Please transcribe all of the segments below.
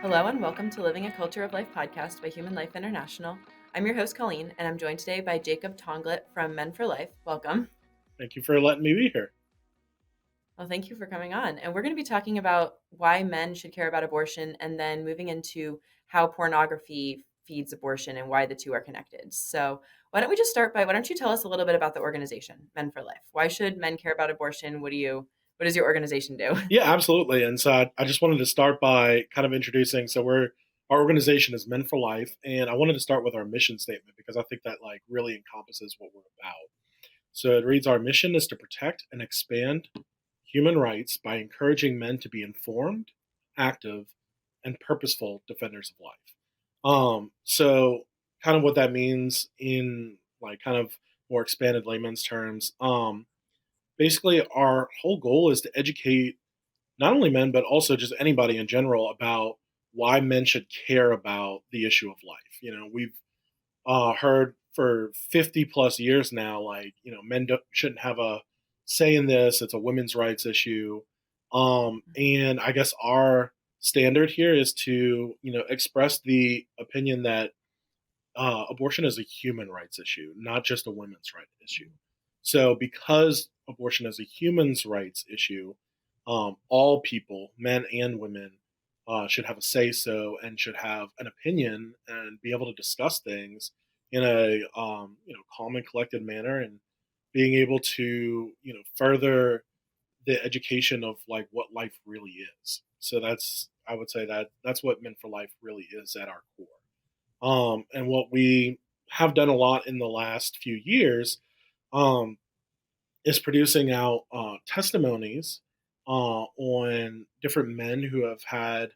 Hello and welcome to Living a Culture of Life podcast by Human Life International. I'm your host, Colleen, and I'm joined today by Jacob Tonglet from Men for Life. Welcome. Thank you for letting me be here. Well, thank you for coming on. And we're going to be talking about why men should care about abortion and then moving into how pornography feeds abortion and why the two are connected. So, why don't we just start by why don't you tell us a little bit about the organization, Men for Life? Why should men care about abortion? What does your organization do? Yeah, absolutely. And so I just wanted to start by kind of introducing. Our organization is Men for Life, and I wanted to start with our mission statement because I think that really encompasses what we're about. So it reads: Our mission is to protect and expand human rights by encouraging men to be informed, active, and purposeful defenders of life. So kind of what that means in kind of more expanded layman's terms. Basically, our whole goal is to educate not only men, but also just anybody in general about why men should care about the issue of life. We've heard for 50 plus years now, men shouldn't have a say in this. It's a women's rights issue. And I guess our standard here is to, express the opinion that abortion is a human rights issue, not just a women's rights issue. So, because abortion is a human's rights issue, all people, men and women, should have a say so and should have an opinion and be able to discuss things in a calm and collected manner, and being able to further the education of what life really is. So I would say that's what Men for Life really is at our core. And what we have done a lot in the last few years um, is producing out testimonies on different men who have had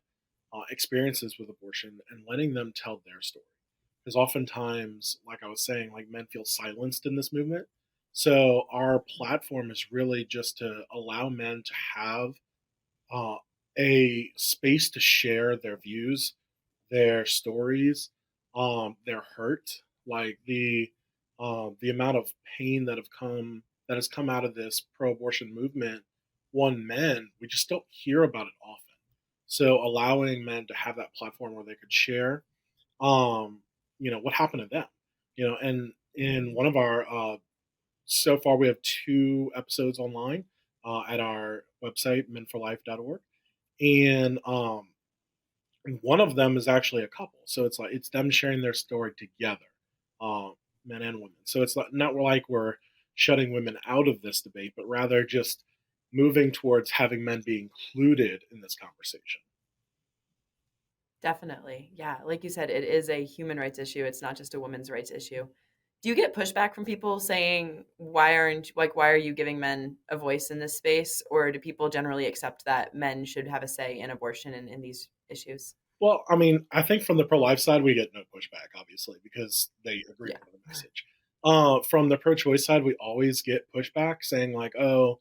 experiences with abortion and letting them tell their story. Because oftentimes, like I was saying, men feel silenced in this movement. So our platform is really just to allow men to have uh, a space to share their views, their stories, their hurt, the amount of pain that has come out of this pro-abortion movement. One men, we just don't hear about it often. So allowing men to have that platform where they could share, what happened to them, and in one of our so far we have two episodes online at our website menforlife.org, and one of them is actually a couple. So it's them sharing their story together, men and women. So it's not like we're shutting women out of this debate, but rather just moving towards having men be included in this conversation. Definitely. Yeah. Like you said, it is a human rights issue. It's not just a women's rights issue. Do you get pushback from people saying, why are you giving men a voice in this space? Or do people generally accept that men should have a say in abortion and in these issues? Well, I mean, I think from the pro-life side, we get no pushback, obviously, because they agree Yeah. with the message. From the pro-choice side, we always get pushback saying oh,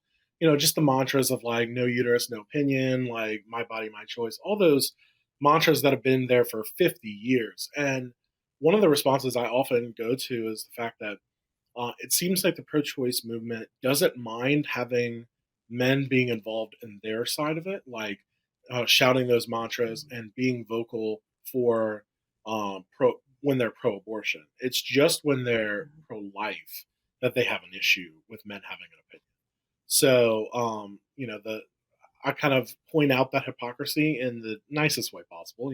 just the mantras of no uterus, no opinion, my body, my choice, all those mantras that have been there for 50 years. And one of the responses I often go to is the fact that it seems like the pro-choice movement doesn't mind having men being involved in their side of it, shouting those mantras and being vocal for pro when they're pro-abortion. It's just when they're Mhm. pro-life that they have an issue with men having an opinion. So, the I kind of point out that hypocrisy in the nicest way possible,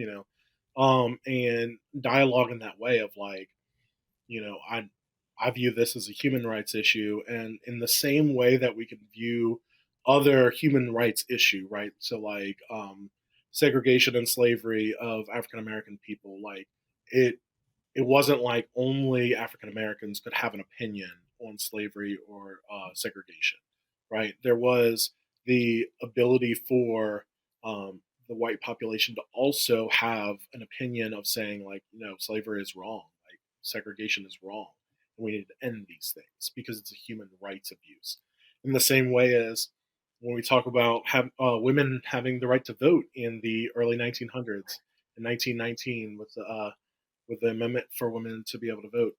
and dialogue in that way of I view this as a human rights issue, and in the same way that we can view other human rights issue, right? So segregation and slavery of African American people, it it wasn't like only African Americans could have an opinion on slavery or segregation, right? There was the ability for the white population to also have an opinion of saying slavery is wrong, segregation is wrong, and we need to end these things because it's a human rights abuse. In the same way as when we talk about women having the right to vote in the early 1900s, in 1919 with the amendment for women to be able to vote.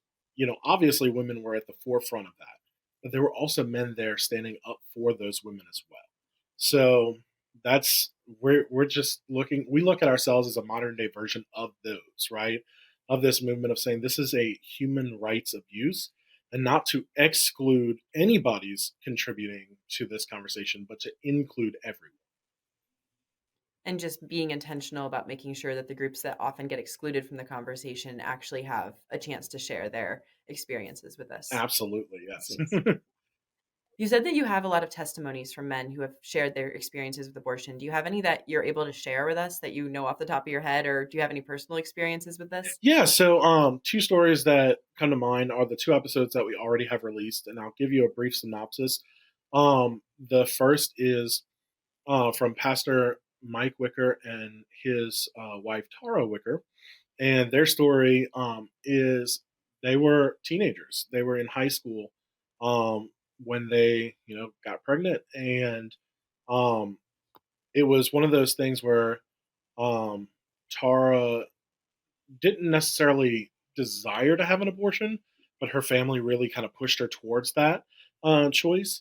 Obviously women were at the forefront of that, but there were also men there standing up for those women as well. So that's we're just looking we look at ourselves as a modern day version of those, right? Of this movement of saying this is a human rights abuse, and not to exclude anybody's contributing to this conversation, but to include everyone. And just being intentional about making sure that the groups that often get excluded from the conversation actually have a chance to share their experiences with us. Absolutely, That's yes. neat. You said that you have a lot of testimonies from men who have shared their experiences with abortion. Do you have any that you're able to share with us that you know off the top of your head, or do you have any personal experiences with this? Yeah, so two stories that come to mind are the two episodes that we already have released, and I'll give you a brief synopsis. The first is from Pastor Mike Wicker and his wife Tara Wicker, and their story is they were teenagers. They were in high school when they, got pregnant, and um, it was one of those things where um, Tara didn't necessarily desire to have an abortion, but her family really kind of pushed her towards that choice.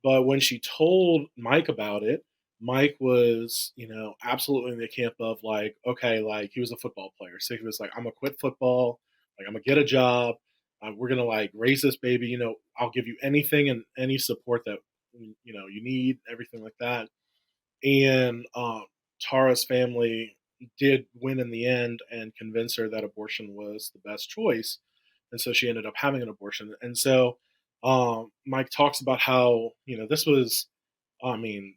But when she told Mike about it, Mike was, absolutely in the camp of like, okay, like he was a football player. So he was like, I'm going to quit football. Like, I'm going to get a job. We're going to like raise this baby. I'll give you anything and any support that, you need, everything like that. And Tara's family did win in the end and convince her that abortion was the best choice, and so she ended up having an abortion. And so Mike talks about how this was, I mean,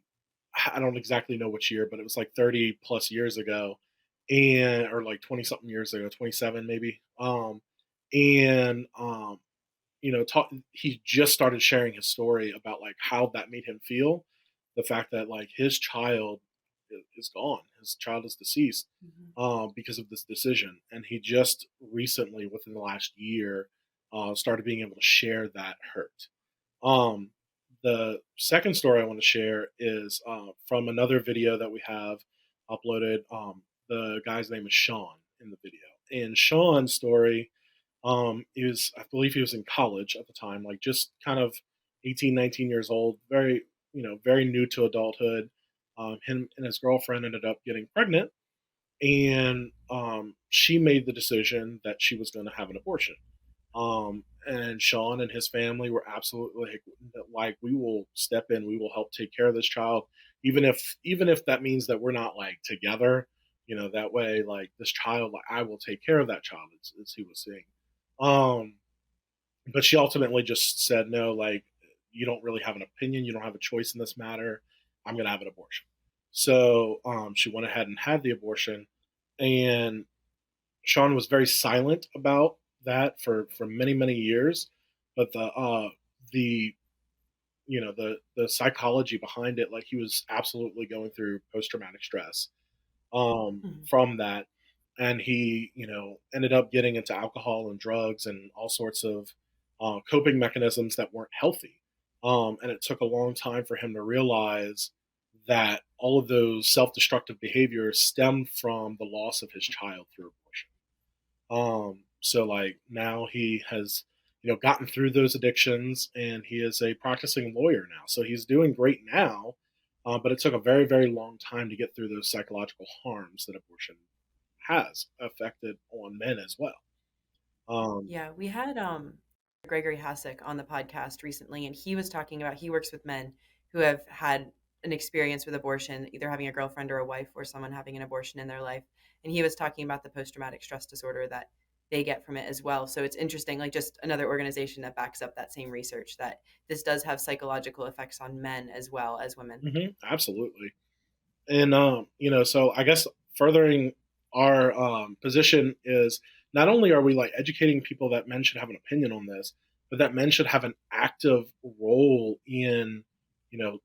I don't exactly know which year, but it was like 30 plus years ago, and or like 20 something years ago, 27 maybe. And he just started sharing his story about like how that made him feel, the fact that like his child is gone, his child is deceased Mhm. because of this decision, and he just recently, within the last year, started being able to share that hurt. um, the second story I want to share is from another video that we have uploaded. The guy's name is Sean in the video, and Sean's story, he was, I believe he was in college at the time, like just kind of 18, 19 years old, very, very new to adulthood. Him and his girlfriend ended up getting pregnant, and she made the decision that she was going to have an abortion. And Sean and his family were absolutely like, we will step in, we will help take care of this child, even if that means that we're not like together. That way, like this child, like I will take care of that child. As he was saying. Um, but she ultimately just said no. Like, you don't really have an opinion. You don't have a choice in this matter. I'm going to have an abortion. So she went ahead and had the abortion, and Sean was very silent about that for many many years. But the the psychology behind it, like he was absolutely going through post traumatic stress Mhm. from that, and he ended up getting into alcohol and drugs and all sorts of coping mechanisms that weren't healthy. And it took a long time for him to realize that all of those self-destructive behaviors stemmed from the loss of his child through abortion. So like now he has, gotten through those addictions, and he is a practicing lawyer now. So he's doing great now, but it took a very, very long time to get through those psychological harms that abortion has affected on men as well. Um, Yeah, we had Gregory Hasek on the podcast recently, and he was talking about he works with men who have had an experience with abortion, either having a girlfriend or a wife or someone having an abortion in their life. And he was talking about the post traumatic stress disorder that they get from it as well. So it's interesting, like just another organization that backs up that same research that this does have psychological effects on men as well as women. Absolutely. And so I guess furthering our position is, not only are we like educating people that men should have an opinion on this, but that men should have an active role in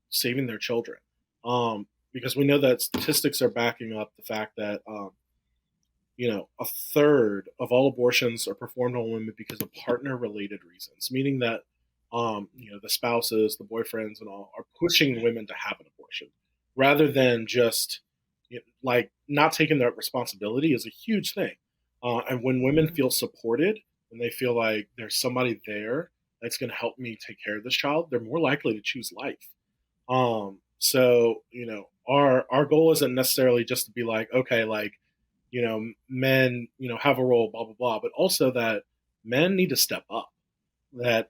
saving their children. Because we know that statistics are backing up the fact that a third of all abortions are performed on women because of partner related reasons, meaning that the spouses, the boyfriends, and all are pushing women to have an abortion rather than just like not taking that responsibility is a huge thing. And when women Mhm. feel supported, when they feel like there's somebody there that's going to help me take care of this child, they're more likely to choose life. So, our goal isn't necessarily just to be like, okay, like, men, have a role, blah blah blah, but also that men need to step up. That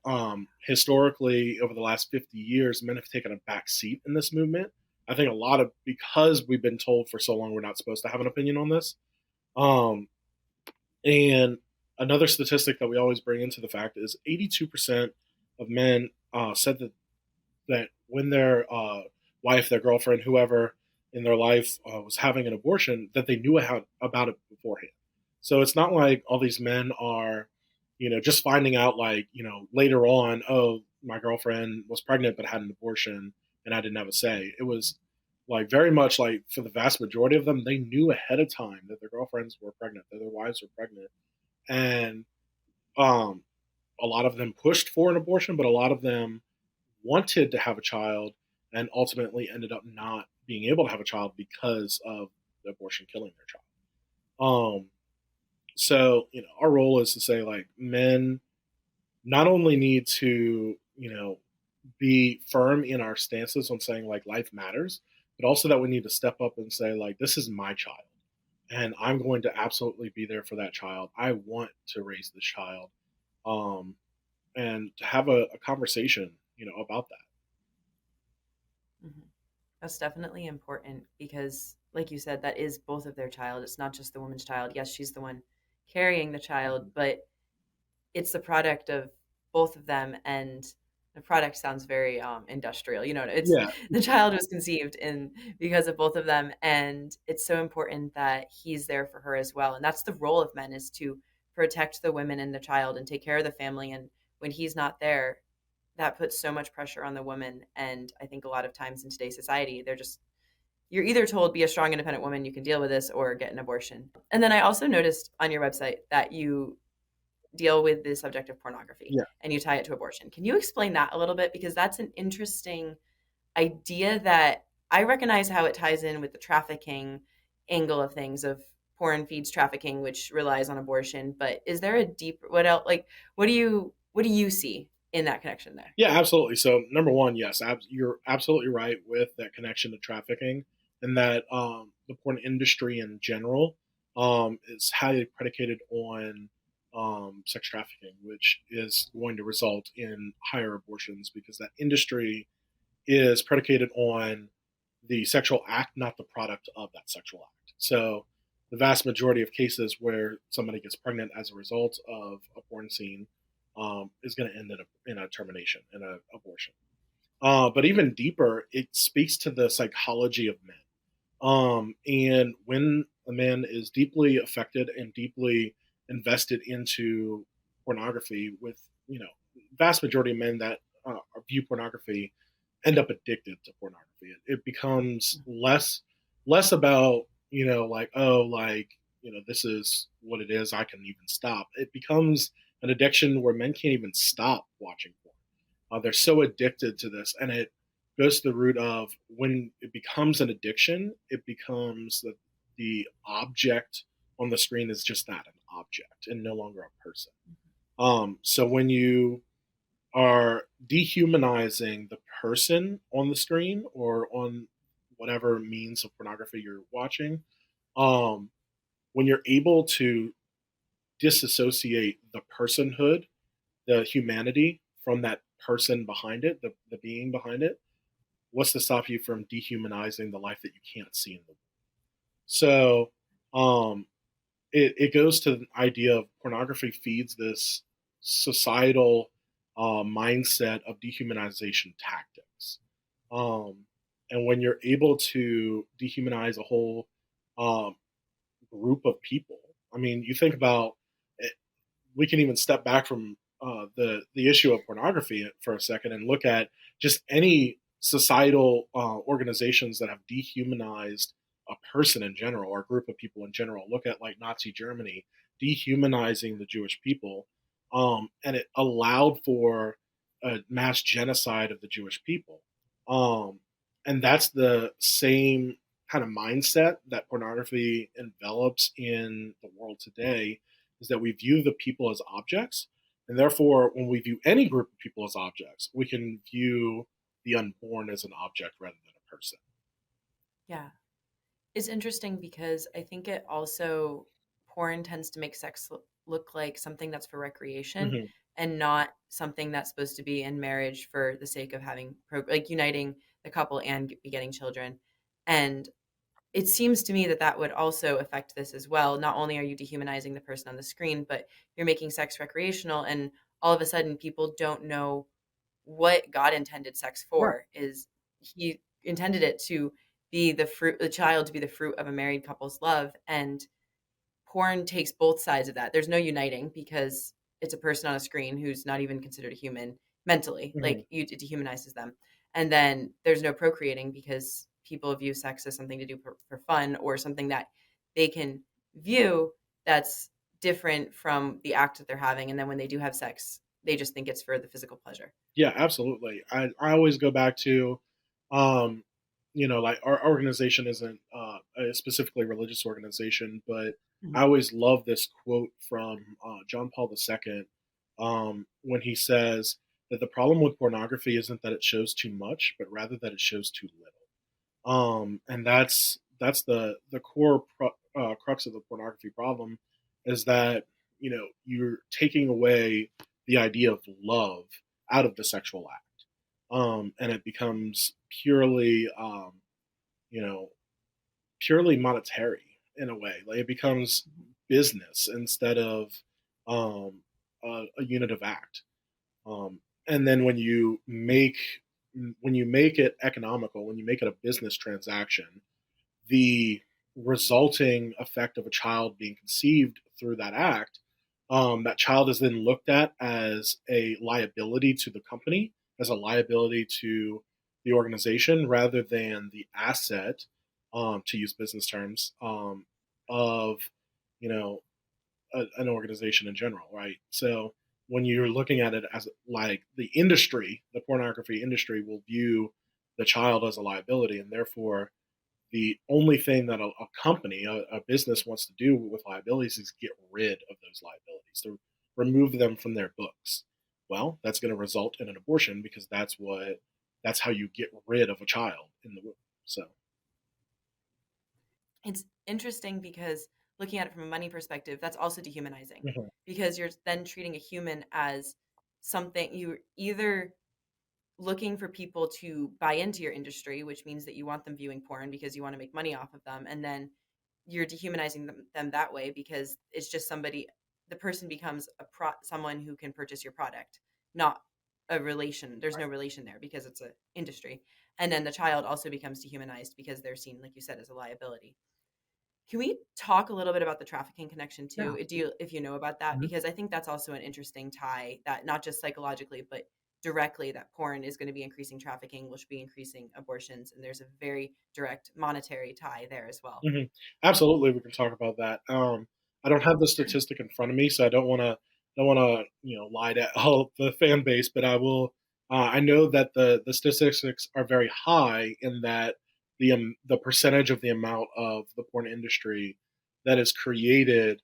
historically, over the last 50 years, men have taken a back seat in this movement. I think a lot of because we've been told for so long we're not supposed to have an opinion on this. Um, and another statistic that we always bring into the fact is 82% of men said that when their wife, their girlfriend, whoever in their life was having an abortion, that they knew about it beforehand. So it's not like all these men are, just finding out like, later on, oh, my girlfriend was pregnant but had an abortion and I didn't have a say. It was like very much like for the vast majority of them, they knew ahead of time that their girlfriends were pregnant, that their wives were pregnant. And um, a lot of them pushed for an abortion, but a lot of them wanted to have a child and ultimately ended up not being able to have a child because of the abortion killing their child. So, our role is to say like men not only need to, be firm in our stances on saying like life matters, but also that we need to step up and say like this is my child and I'm going to absolutely be there for that child. I want to raise this child. Um, and to have a conversation, about that. Mhm. That's definitely important because, like you said, that is both of their child. It's not just the woman's child. Yes, she's the one carrying the child, but it's the product of both of them. And the product sounds very industrial. It's Yeah, the child was conceived in because of both of them, and it's so important that he's there for her as well. And that's the role of men is to protect the women and the child and take care of the family. And when he's not there, that puts so much pressure on the woman. And I think a lot of times in today's society, you're either told be a strong independent woman, you can deal with this, or get an abortion. And then I also noticed on your website that you deal with the subject of pornography yeah, and you tie it to abortion. Can you explain that a little bit? Because that's an interesting idea that I recognize how it ties in with the trafficking angle of things of porn feeds trafficking, which relies on abortion. But is there a deep what else like what do you see in that connection there? yeah, absolutely. So, number one, yes, you're absolutely right with that connection to trafficking, and that the porn industry in general is highly predicated on sex trafficking, which is going to result in higher abortions because that industry is predicated on the sexual act, not the product of that sexual act. So, the vast majority of cases where somebody gets pregnant as a result of a porn scene is going to end in a termination, in an abortion. But even deeper, it speaks to the psychology of men. And when a man is deeply affected and deeply invested into pornography, with vast majority of men that view pornography end up addicted to pornography. It becomes less about like, oh, like, this is what it is, I can even stop. It becomes an addiction where men can't even stop watching porn. They're so addicted to this, and it goes to the root of when it becomes an addiction, it becomes the object on the screen is just that, an object and no longer a person. So when you are dehumanizing the person on the screen or on whatever means of pornography you're watching, um, when you're able to disassociate the personhood, the humanity from that person behind it, the being behind it, what's to stop you from dehumanizing the life that you can't see in the world? So um, it goes to the idea of pornography feeds this societal mindset of dehumanization tactics. Um, and when you're able to dehumanize a whole um, group of people, I mean, you think about it, we can even step back from the issue of pornography for a second and look at just any societal organizations that have dehumanized a person in general or a group of people in general. Look at like Nazi Germany dehumanizing the Jewish people, and it allowed for a mass genocide of the Jewish people. Um, and that's the same kind of mindset that pornography envelops in the world today, is that we view the people as objects. And therefore, when we view any group of people as objects, we can view the unborn as an object rather than person. Yeah. It's interesting because I think it also porn tends to make sex look like something that's for recreation Hmm. and not something that's supposed to be in marriage for the sake of having like uniting the couple and begetting children. And it seems to me that that would also affect this as well. Not only are you dehumanizing the person on the screen, but you're making sex recreational, and all of a sudden people don't know what God intended sex Right. for. Is he intended it to be the child to be the fruit of a married couple's love, and porn takes both sides of that. There's no uniting because it's a person on a screen who's not even considered a human mentally. Hmm. Like it dehumanizes them. And then there's no procreating because people view sex as something to do for fun or something that they can view that's different from the act that they're having. And then when they do have sex, they just think it's for the physical pleasure. Yeah, absolutely. I always go back to, um, like our organization isn't a specifically religious organization, but I Mhm. always love this quote from John Paul II, when he says that the problem with pornography isn't that it shows too much, but rather that it shows too little. And that's the core crux of the pornography problem, is that you're taking away the idea of love out of the sexual act, and it becomes purely you know purely monetary in a way. Like it becomes business instead of a unit of act. And then when you make it economical, when you make it a business transaction, the resulting effect of a child being conceived through that act, that child is then looked at as a liability to the company, as a liability to the organization, rather than the asset, to use business terms, of you know an organization in general, right? So when you're looking at it as like the industry, the pornography industry will view the child as a liability, and therefore the only thing that a company, a business wants to do with liabilities is get rid of those liabilities, to remove them from their books. Well, that's going to result in an abortion because that's how you get rid of a child in the womb. So, It's interesting because looking at it from a money perspective, that's also dehumanizing mhm, because you're then treating a human as something you either looking for people to buy into your industry, which means that you want them viewing porn because you want to make money off of them. And then you're dehumanizing them that way because it's just somebody, the person becomes someone who can purchase your product, not a relation. There's no relation there because it's a industry. And then the child also becomes dehumanized because they're seen, like you said, as a liability. Can we talk a little bit about the trafficking connection yeah. too? Do you, if you know about that? Mhm. Because I think that's also an interesting tie that not just psychologically, but directly that porn is going to be increasing trafficking, which will be increasing abortions, and there's a very direct monetary tie there as well. Mhm. Absolutely, we can talk about that. I don't have the statistic in front of me, so I don't want to lie to all the fan base, but I will. I know that the statistics are very high in that the percentage of the amount of the porn industry that is created,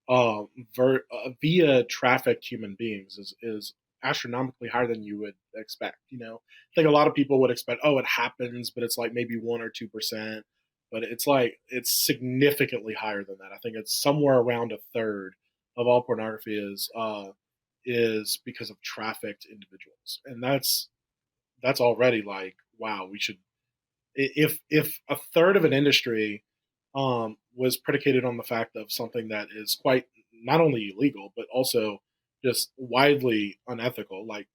via trafficked human beings is astronomically higher than you would expect. I think a lot of people would expect, oh, it happens, but it's like maybe 1 or 2%, but it's like it's significantly higher than that. I think it's somewhere around a third of all pornography is because of trafficked individuals, and that's already like, wow. We should, if a third of an industry was predicated on the fact of something that is quite not only illegal but also just widely unethical, like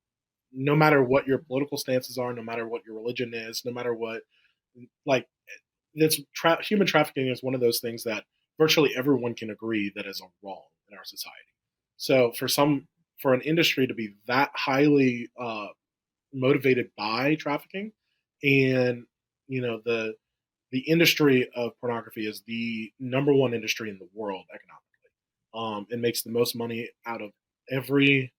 no matter what your political stances are, no matter what your religion is, no matter what, like human trafficking is one of those things that virtually everyone can agree that is a wrong in our society. So for an industry to be that highly motivated by trafficking, and the industry of pornography is the number one industry in the world economically. It makes the most money out of every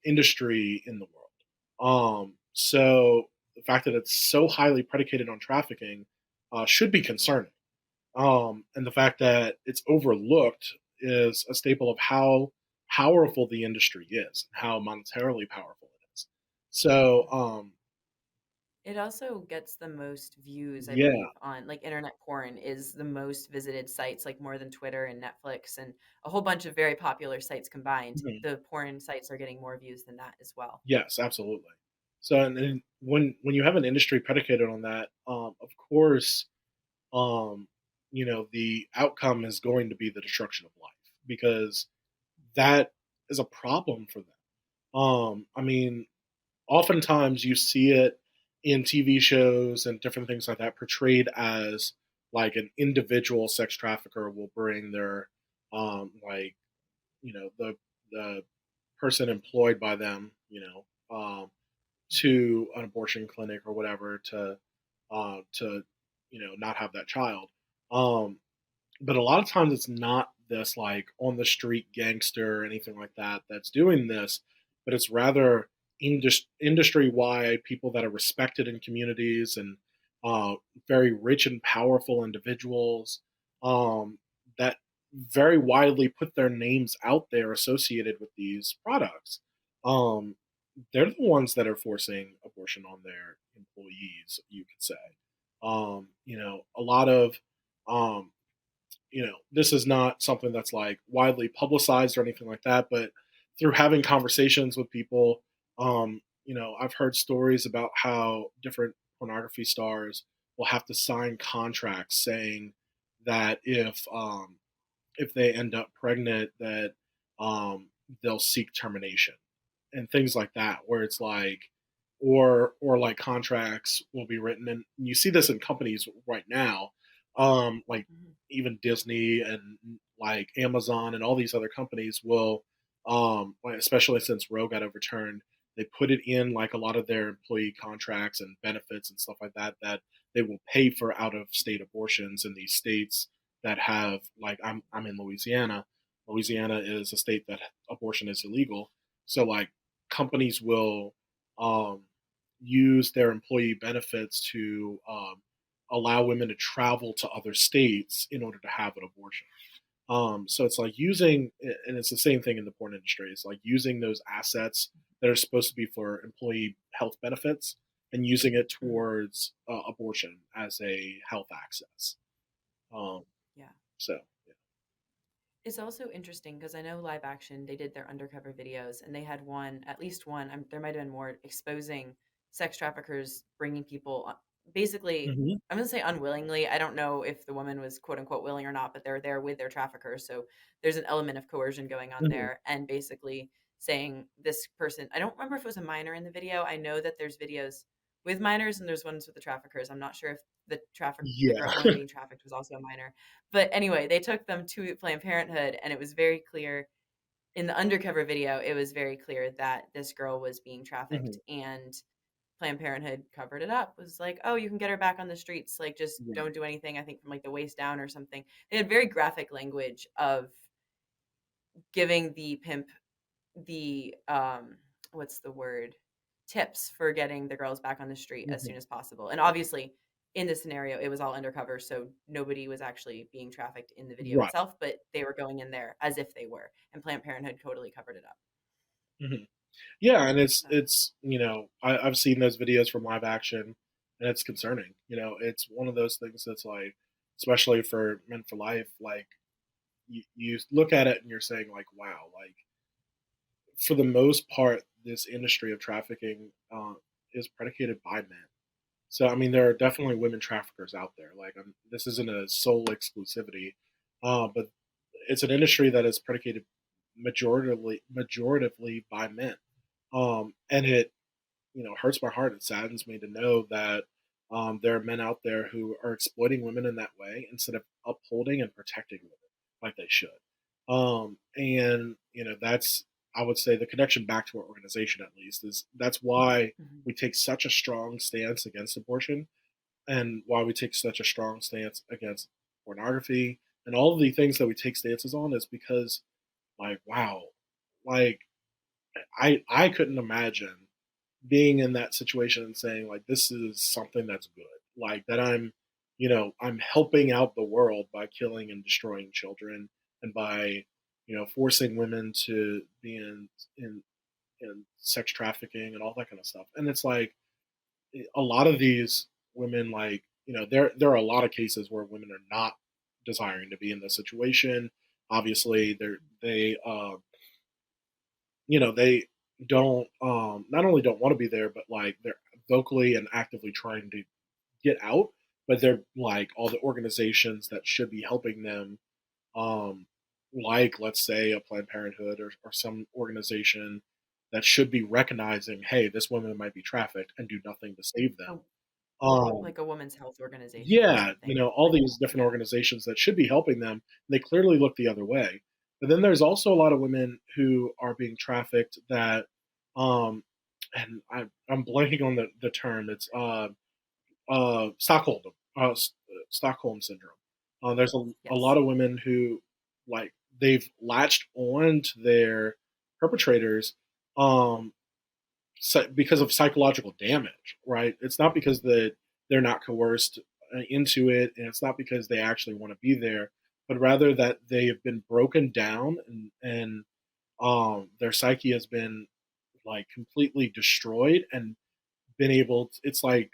industry in the world. So the fact that it's so highly predicated on trafficking should be concerning. And the fact that it's overlooked is a staple of how powerful the industry is, how monetarily powerful it is. So, It also gets the most views, I Yeah. believe, on like internet porn is the most visited sites, like more than Twitter and Netflix and a whole bunch of very popular sites combined. Mhm. The porn sites are getting more views than that as well. Yes, absolutely. So, and when you have an industry predicated on that, of course, um, the outcome is going to be the destruction of life because that is a problem for them. I mean, oftentimes you see it in TV shows and different things like that portrayed as like an individual sex trafficker will bring their like the person employed by them, Mhm. to an abortion clinic or whatever to not have that child. Um, but a lot of times it's not this like on the street gangster or anything like that that's doing this, but it's rather industry wide people that are respected in communities and uh, very rich and powerful individuals that very widely put their names out there associated with these products. Um, they're the ones that are forcing abortion on their employees, you could say. A lot of um, this is not something that's like widely publicized or anything like that, but through having conversations with people, I've heard stories about how different pornography stars will have to sign contracts saying that if they end up pregnant, that um, they'll seek termination and things like that, where it's like, or like contracts will be written, and you see this in companies right now, like Mhm. even Disney and like Amazon and all these other companies will, like, especially since Roe got overturned, they put it in like a lot of their employee contracts and benefits and stuff like that that they will pay for out of state abortions in these states that have like I'm in Louisiana. Louisiana is a state that abortion is illegal. So like companies will um, use their employee benefits to allow women to travel to other states in order to have an abortion. So it's like using, and it's the same thing in the porn industry. It's like using those assets that are supposed to be for employee health benefits and using it Mhm. towards abortion as a health access. Um, Yeah. so It's also interesting because I know live action, they did their undercover videos and they had one, at least one, there might have been more, exposing sex traffickers bringing people basically, yeah. I'm going to say unwillingly. I don't know if the woman was quote unquote willing or not, but they're there with their trafficker. So there's an element of coercion going on Hmm. there and basically saying this person, I don't remember if it was a minor in the video. I know that there's videos with minors and there's ones with the traffickers. I'm not sure if the Yeah. girl, woman being trafficked was also a minor, but anyway, they took them to Planned Parenthood, and it was very clear in the undercover video, it was very clear that this girl was being Hmm. trafficked, and Planned Parenthood covered it up. Was like, "Oh, you can get her back on the streets. Like, just Right. don't do anything." I think from like the waist down or something. They had very graphic language of giving the pimp the what's the word, tips for getting the girls back on the street as Hmm. soon as possible. And obviously in this scenario it was all undercover, so nobody was actually being trafficked in the video Right. itself, but they were going in there as if they were, and Planned Parenthood totally covered it up. Hmm. Yeah, and it's So it's I've seen those videos from live action, and it's concerning. It's one of those things that's like, especially for Men for Life, like you look at it and you're saying like, wow, like for the most part, this industry of trafficking is predicated by men. So I mean, there are definitely women traffickers out there. Like, this isn't a sole exclusivity, but it's an industry that is predicated majoritively by men. And it hurts my heart. It saddens me to know that there are men out there who are exploiting women in that way instead of upholding and protecting women like they should. And that's, I would say, the connection back to our organization at least is that's why mhm. we take such a strong stance against abortion and why we take such a strong stance against pornography and all of the things that we take stances on is because like wow, like I couldn't imagine being in that situation and saying like this is something that's good, like that I'm helping out the world by killing and destroying children and by forcing women to be in sex trafficking and all that kind of stuff. And it's like a lot of these women, like, there are a lot of cases where women are not desiring to be in this situation. Obviously, they don't, not only don't want to be there, but like they're vocally and actively trying to get out. But they're like all the organizations that should be helping them, um, like let's say a Planned Parenthood or some organization that should be recognizing, hey, this woman might be trafficked and do nothing to save them. Oh, Um, like a women's health organization or yeah, something. all Like, these different yeah. organizations that should be helping them, they clearly look the other way. But then there's also a lot of women who are being trafficked that, um, and I'm blanking on the term. It's Stockholm, Stockholm syndrome. There's a lot Yes. of women who, like, they've latched on to their perpetrators, um, because of psychological damage, right? It's not because they're not coerced into it, and it's not because they actually want to be there, but rather that they have been broken down, and their psyche has been like completely destroyed and been able. It's like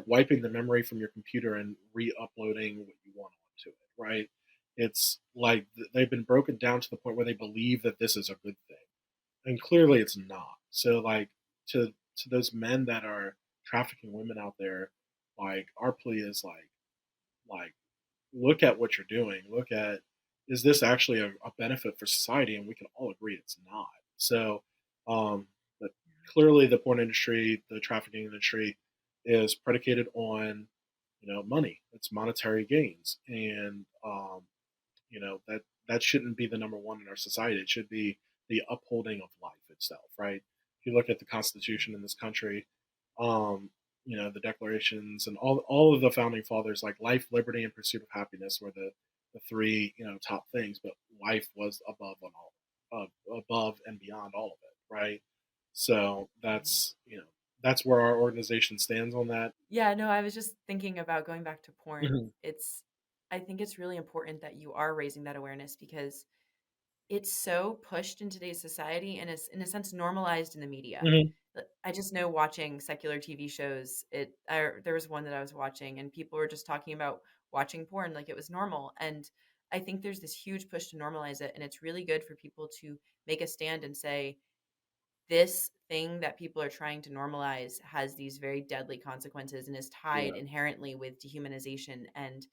wiping the memory from your computer and re-uploading what you want onto it, right? It's like they've been broken down to the point where they believe that this is a good thing, and clearly it's not. So like to those men that are trafficking women out there, like our plea is like look at what you're doing. Look at, is this actually a benefit for society? And we can all agree it's not. So, but clearly the porn industry, the trafficking industry, is predicated on money. It's monetary gains, and that shouldn't be the number one in our society. It should be the upholding of life itself, right? If you look at the Constitution in this country, um, the declarations and all of the founding fathers, like life, liberty, and pursuit of happiness were the three top things, but life was above on all, above and beyond all of it, right? So that's where our organization stands on that. Yeah, no, I was just thinking about going back to porn. Hmm. I think it's really important that you are raising that awareness because it's so pushed in today's society and is in a sense normalized in the media. Hmm. I just know watching secular TV shows, there was one that I was watching and people were just talking about watching porn like it was normal. And I think there's this huge push to normalize it. And it's really good for people to make a stand and say, this thing that people are trying to normalize has these very deadly consequences and is tied Yeah. inherently with dehumanization. And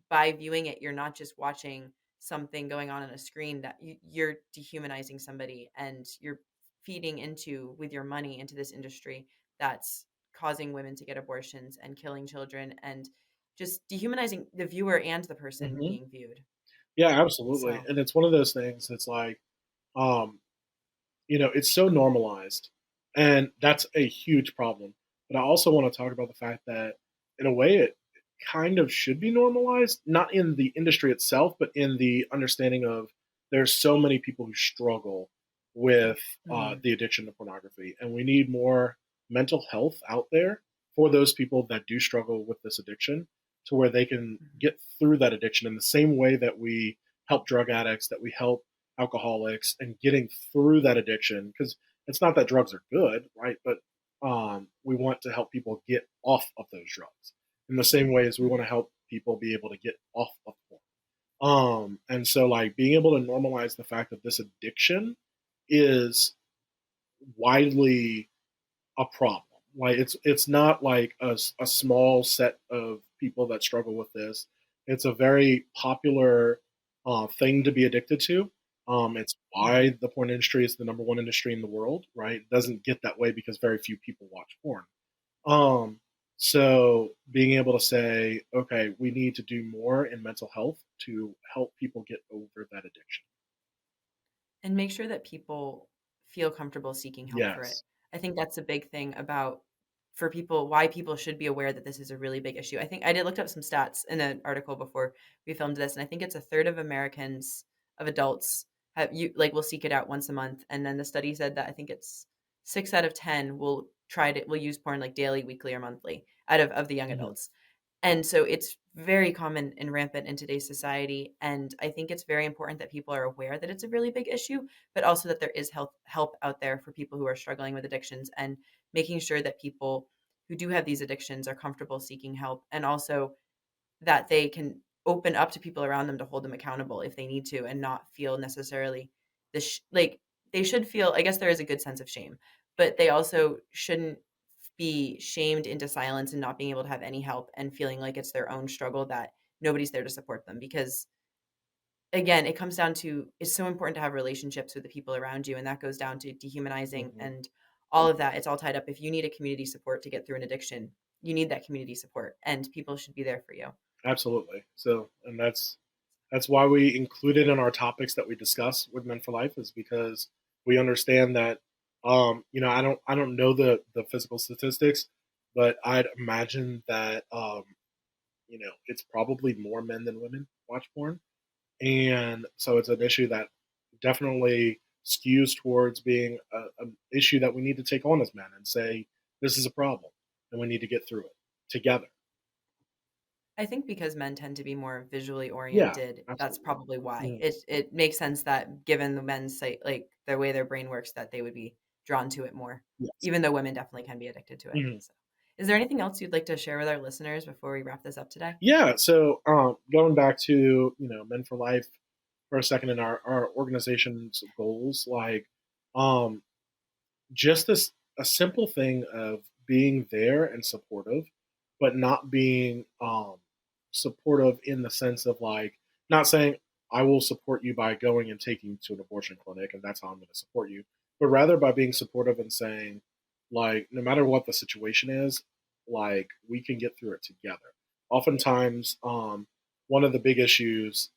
by viewing it, you're not just watching something going on a screen that you're dehumanizing somebody and you're feeding into with your money into this industry that's causing women to get abortions and killing children and just dehumanizing the viewer and the person Hmm. being viewed. Yeah, absolutely. So, And it's one of those things that's like, um, it's so normalized, and that's a huge problem. But I also want to talk about the fact that, in a way, it kind of should be normalized, not in the industry itself, but in the understanding of there's so many people who struggle with mhm, the addiction to pornography, and we need more mental health out there for those people that do struggle with this addiction, to where they can mhm, get through that addiction in the same way that we help drug addicts, that we help alcoholics, and getting through that addiction, because it's not that drugs are good, right? But we want to help people get off of those drugs in the same way as we want to mhm. help people be able to get off of porn. And so, like, being able to normalize the fact that this addiction is widely a problem. Like, it's not like a small set of people that struggle with this. It's a very popular thing to be addicted to. It's why Mhm. the porn industry is the number one industry in the world, right? It doesn't get that way because very few people watch porn. Um, so being able to say, okay, we need to do more in mental health to help people get over that addiction. And make sure that people feel comfortable seeking help for it. Yes. I think that's a big thing about for people why people should be aware that this is a really big issue. I think I did looked up some stats in an article before we filmed this, and I think it's a third of Americans of adults have you like will seek it out once a month. And then the study said that I think it's 6 out of 10 will use porn like daily, weekly, or monthly of the young Hmm. adults. And so it's very common and rampant in today's society. And I think it's very important that people are aware that it's a really big issue, but also that there is help out there for people who are struggling with addictions and making sure that people who do have these addictions are comfortable seeking help, and also that they can open up to people around them to hold them accountable if they need to, and not feel necessarily like they should feel, I guess there is a good sense of shame, but they also shouldn't be shamed into silence and not being able to have any help and feeling like it's their own struggle, that nobody's there to support them. Because again, it comes down to, it's so important to have relationships with the people around you, and that goes down to dehumanizing Mhm. and all of that. It's all tied up. If you need a community support to get through an addiction, you need that community support, and people should be there for you. Absolutely. So, and that's why we include it in our topics that we discuss with Men for Life, is because we understand that I don't know the physical statistics, but I'd imagine that it's probably more men than women watch porn, and so it's an issue that definitely skews towards being an issue that we need to take on as men and say this is a problem and we need to get through it together. I think because men tend to be more visually Yeah, oriented, that's absolutely. probably why. Mhm. It makes sense that given the men's sight, like the way their brain works, that they would be drawn to it more, Yes. even though women definitely can be addicted to it. Mhm. So, is there anything else you'd like to share with our listeners before we wrap this up today? Yeah. So going back to Men for Life for a second, and our organization's goals, like um, just this a simple thing of being there and supportive, but not being supportive in the sense of like not saying I will support you by going and taking you to an abortion clinic and that's how I'm going to support you, but rather by being supportive and saying like no matter what the situation is, like we can get through it together. Oftentimes, one of the big issues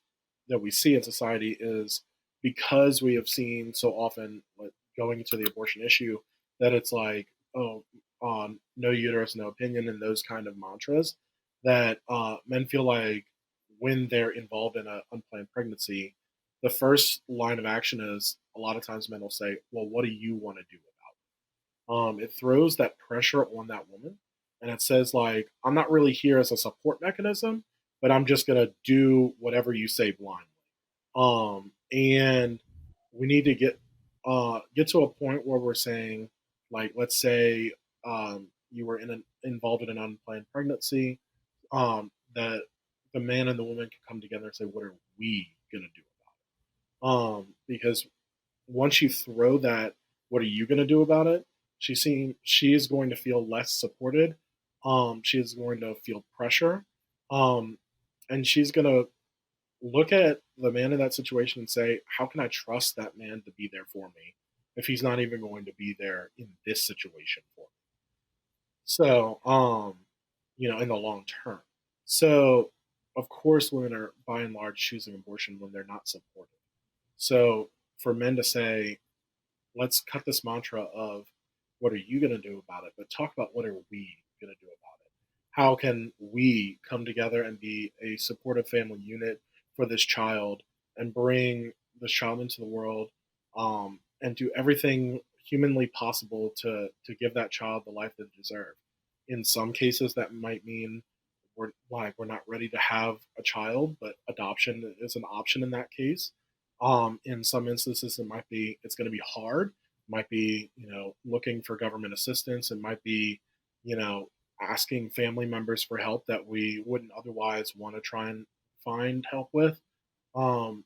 that we see in society is because we have seen so often like, going into the abortion issue that it's like oh no uterus no opinion and those kind of mantras that men feel like when they're involved in an unplanned pregnancy the first line of action is a lot of times men will say well what do you want to do it throws that pressure on that woman and it says like I'm not really here as a support mechanism but I'm just going to do whatever you say blindly and we need to get to a point where we're saying, like, let's say you were involved in an unplanned pregnancy, that the man and the woman can come together and say, what are we gonna do about it? Because once you throw that, what are you gonna do about it? She is going to feel less supported. She is going to feel pressure. Um, and she's gonna look at the man in that situation and say, how can I trust that man to be there for me if he's not even going to be there in this situation for me? So, in the long term. So, of course, women are by and large choosing abortion when they're not supported. So, for men to say, let's cut this mantra of what are you going to do about it, but talk about what are we going to do about it. How can we come together and be a supportive family unit for this child and bring this child into the world and do everything humanly possible to give that child the life they deserve. In some cases, that might mean we're not ready to have a child, but adoption is an option in that case. In some instances, it's going to be hard. It might be looking for government assistance. It might be you know asking family members for help that we wouldn't otherwise want to try and find help with. Um,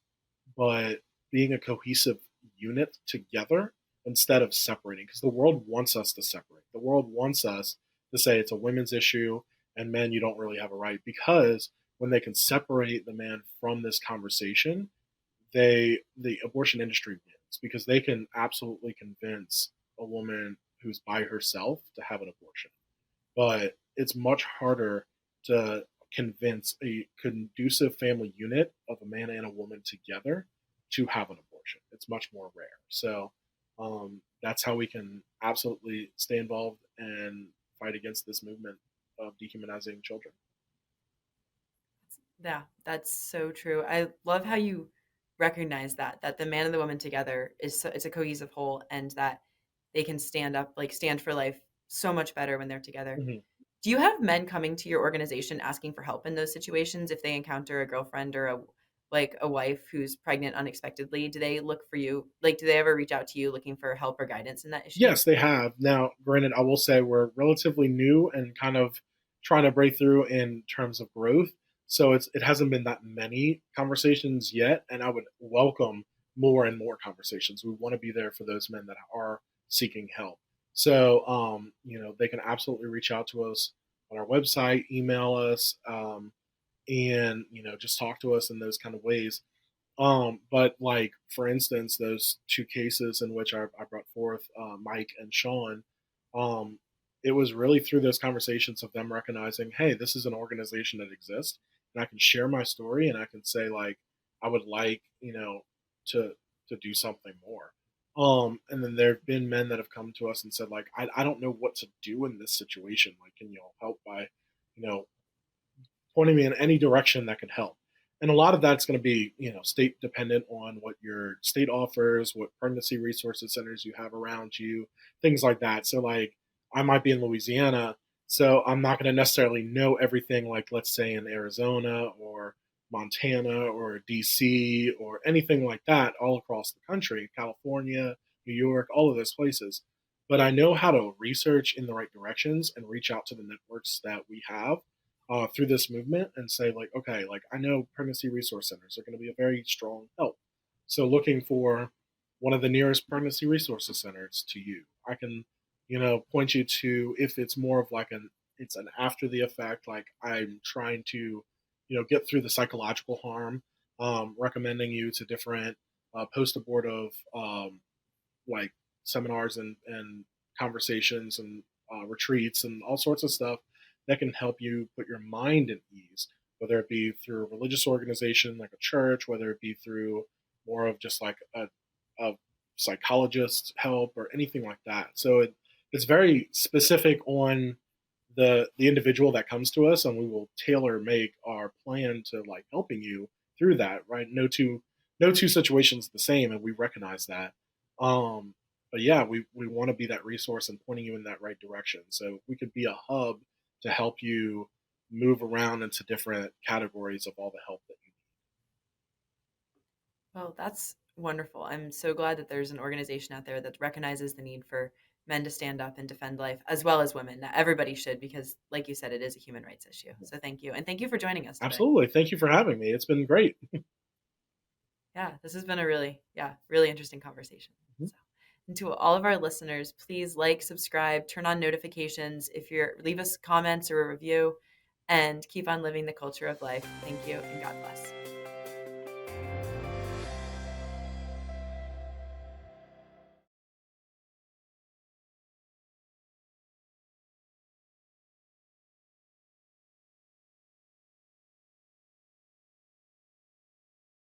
but being a cohesive unit together instead of separating, because the world wants us to separate. The world wants us to say it's a women's issue and men, you don't really have a right. Because when they can separate the man from this conversation, the abortion industry wins because they can absolutely convince a woman who's by herself to have an abortion. But it's much harder to convince a conducive family unit of a man and a woman together to have an abortion. It's much more rare. So that's how we can absolutely stay involved and fight against this movement of dehumanizing children. Yeah, that's so true. I love how you recognize that the man and the woman together it's a cohesive whole, and that they can stand up, like stand for life so much better when they're together. Mhm. Do you have men coming to your organization asking for help in those situations if they encounter a girlfriend or like a wife who's pregnant unexpectedly, do they look for you? Like, do they ever reach out to you looking for help or guidance in that issue? Yes, they have. Now, granted, I will say we're relatively new and kind of trying to break through in terms of growth. So it hasn't been that many conversations yet, and I would welcome more and more conversations. We want to be there for those men that are seeking help. So, they can absolutely reach out to us on our website, email us, and just talk to us in those kind of ways. But like for instance, those two cases in which I brought forth, Mike and Sean, um, it was really through those conversations of them recognizing, hey, this is an organization that exists, and I can share my story, and I can say like, I would like to do something more. And then there have been men that have come to us and said like, I don't know what to do in this situation. Like, can you all help by, you know, pointing me in any direction that can help. And a lot of that's going to be, state dependent on what your state offers, what pregnancy resources centers you have around you, things like that. So, like, I might be in Louisiana, so I'm not going to necessarily know everything, like, let's say in Arizona or Montana or DC or anything like that, all across the country, California, New York, all of those places. But I know how to research in the right directions and reach out to the networks that we have through this movement and say like, okay, like I know pregnancy resource centers are going to be a very strong help. So looking for one of the nearest pregnancy resources centers to you, I can, point you to if it's more of like it's an after the effect, like I'm trying to, get through the psychological harm, recommending you to different post abortive like seminars and conversations and retreats and all sorts of stuff that can help you put your mind at ease, whether it be through a religious organization like a church, whether it be through more of just like a psychologist help or anything like that. So it's very specific on the individual that comes to us, and we will tailor make our plan to like helping you through that. Right? No two situations the same, and we recognize that. But yeah, we want to be that resource and pointing you in that right direction. So we could be a hub to help you move around into different categories of all the help that you Well, that's wonderful. I'm so glad that there's an organization out there that recognizes the need for men to stand up and defend life as well as women. Now, everybody should, because, like you said, it is a human rights issue. need. So thank you. And thank you for joining us today. Absolutely. Thank you for having me. It's been great. Yeah, this has been a really interesting conversation. So, and to all of our listeners, please like, subscribe, turn on notifications. If you're leave us comments or a review, and keep on living the culture of life. Thank you, and God bless.